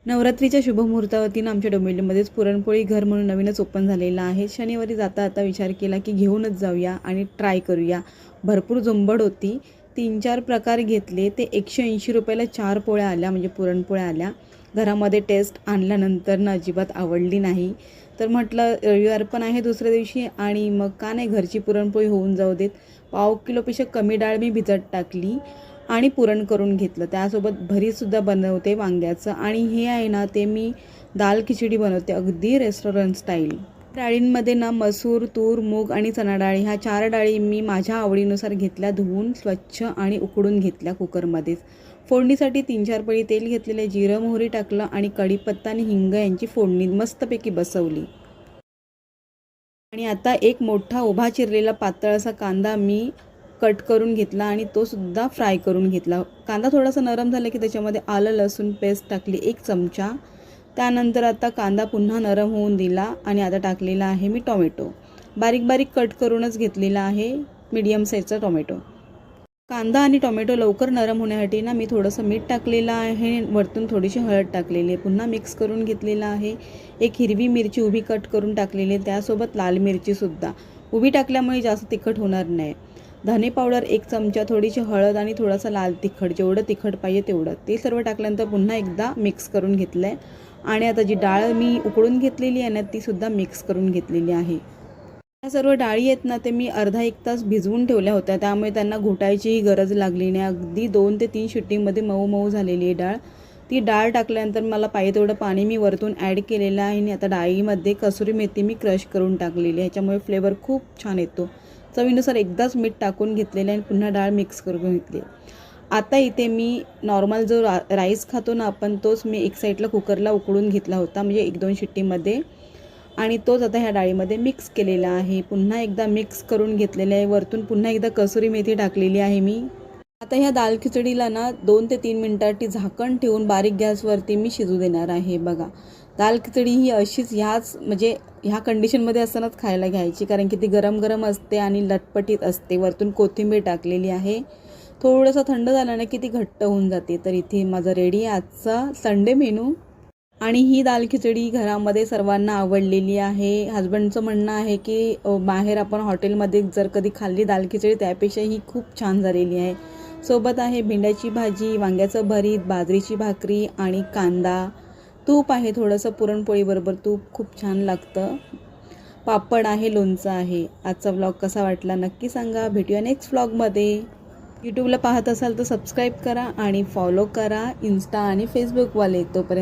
नवरात्रीच्या शुभमुहूर्तावतीनं आमच्या डोंबिवलीमध्येच पुरणपोळी घर म्हणून नवीनच ओपन झालेलं आहे. शनिवारी जाता आता विचार केला की घेऊनच जाऊया आणि ट्राय करूया. भरपूर झुंबड होती. 3-4 प्रकार घेतले. ते 180 रुपयाला 4 पोळ्या आल्या, म्हणजे पुरणपोळ्या आल्या. घरामध्ये टेस्ट आणल्यानंतर ना अजिबात आवडली नाही. तर म्हटलं रविवार पण आहे दुसऱ्या दिवशी आणि मग का नाही घरची पुरणपोळी होऊन जाऊ देत. 1/2 किलोपेक्षा कमी डाळ मी भिजत टाकली आणि पुरण करून घेतलं. त्यासोबत भरीसुद्धा बनवते वांग्याचं आणि हे आहे ना ते मी दाल खिचडी बनवते अगदी रेस्टॉरंट स्टाईल. डाळींमध्ये ना मसूर, तूर, मूग आणि चणा डाळ ह्या 4 डाळी मी माझ्या आवडीनुसार घेतल्या, धुवून स्वच्छ आणि उकडून घेतल्या कुकरमध्येच. फोडणीसाठी 3-4 पळी तेल घेतलेले, जिरं मोहरी टाकलं आणि कढीपत्ता आणि हिंग यांची फोडणी मस्तपैकी बसवली. आणि आता एक मोठा उभा चिरलेला पातळ असा कांदा मी कट करून घेतला आणि तो सुद्धा फ्राय करून घेतला. कांदा थोडासा नरम झाला की त्याच्यामध्ये आलं लसूण पेस्ट टाकली 1 चमचा. त्यानंतर आता कांदा पुन्हा नरम होऊन दिला आणि आता टाकलेला आहे मी टोमॅटो. बारीक बारीक कट करूनच घेतलेला आहे, मीडियम साईजचा टोमॅटो. कांदा आणि टोमॅटो लवकर नरम होण्यासाठी ना मी थोडंसं मीठ टाकलेलं आहे, वरतून थोडीशी हळद टाकलेली आहे. पुन्हा मिक्स करून घेतलेला आहे. एक हिरवी मिरची उभी कट करून टाकलेली आहे, त्यासोबत लाल मिरचीसुद्धा उभी टाकल्यामुळे जास्त तिखट होणार नाही. धने पावडर 1 चमचा, थोडीशी हळद आणि थोडासा लाल तिखट, जेवढं तिखट पाहिजे तेवढं. ते सर्व टाकल्यानंतर पुन्हा एकदा मिक्स करून घेतलं आहे आणि आता जी डाळ मी उकळून घेतलेली आहे ना तीसुद्धा मिक्स करून घेतलेली आहे. या सर्व डाळी आहेत ना ते मी अर्धा 1 तास भिजवून ठेवल्या होत्या, त्यामुळे त्यांना घोटायचीही गरज लागली नाही. अगदी 2 ते 3 शिट्टीमध्ये मऊ मऊ झालेली आहे डाळ. ती डाळ टाकल्यानंतर मला पाहिजे तेवढं पाणी मी वरतून ॲड केलेलं आहे आणि आता डाळीमध्ये कसुरी मेथी मी क्रश करून टाकलेली आहे. ह्याच्यामुळे फ्लेवर खूप छान येतो. चवीनुसार एकदाच मीठ टाकून घेतलेलं आहे आणि पुन्हा डाळ मिक्स करून घेतली. आता इथे मी नॉर्मल जो राईस खातो ना आपण, तोच मी एक साईडला कुकरला उकळून घेतला होता, म्हणजे 1-2 शिट्टीमध्ये, आणि तोच आता ह्या डाळीमध्ये मिक्स केलेला आहे. पुन्हा एकदा मिक्स करून घेतलेलं आहे. वरतून पुन्हा एकदा कसुरी मेथी टाकलेली आहे मी. आता ह्या दाल खिचडीला ना 2 ते 3 मिनिटांसाठी झाकण ठेवून बारीक गॅसवरती मी शिजू देणार आहे. बघा, दाल खिचडी ही अशीच म्हणजे ह्या कंडिशनमध्ये असतानाच खायला घ्यायची, कारण की ती गरम गरम असते आणि लटपटीत असते. वरतून कोथिंबीर टाकलेली आहे. थोडंसं थंड झालं ना की ती घट्ट होऊन जाते. तर इथे माझा रेडी आहे आजचा संडे मेनू. आणि ही दाल खिचडी घरामध्ये सर्वांना आवडलेली आहे. हजबंडचं म्हणणं आहे की बाहेर आपण हॉटेलमध्ये जर कधी खाल्ली दाल खिचडी त्यापेक्षा ही खूप छान झालेली आहे. सोबत आहे भेंड्याची भाजी, वांग्याचं भरीत, बाजरीची भाकरी आणि कांदा. तूप आहे थोडंसं, पुरणपोळीबरोबर तूप खूप छान लागतं. पापड आहे, लोणचं आहे. आजचा व्लॉग कसा वाटला नक्की सांगा. भेटूया नेक्स्ट व्लॉगमध्ये. यूट्यूबला पाहत असाल तर सबस्क्राईब करा आणि फॉलो करा, इन्स्टा आणि फेसबुकवाले. तोपर्यंत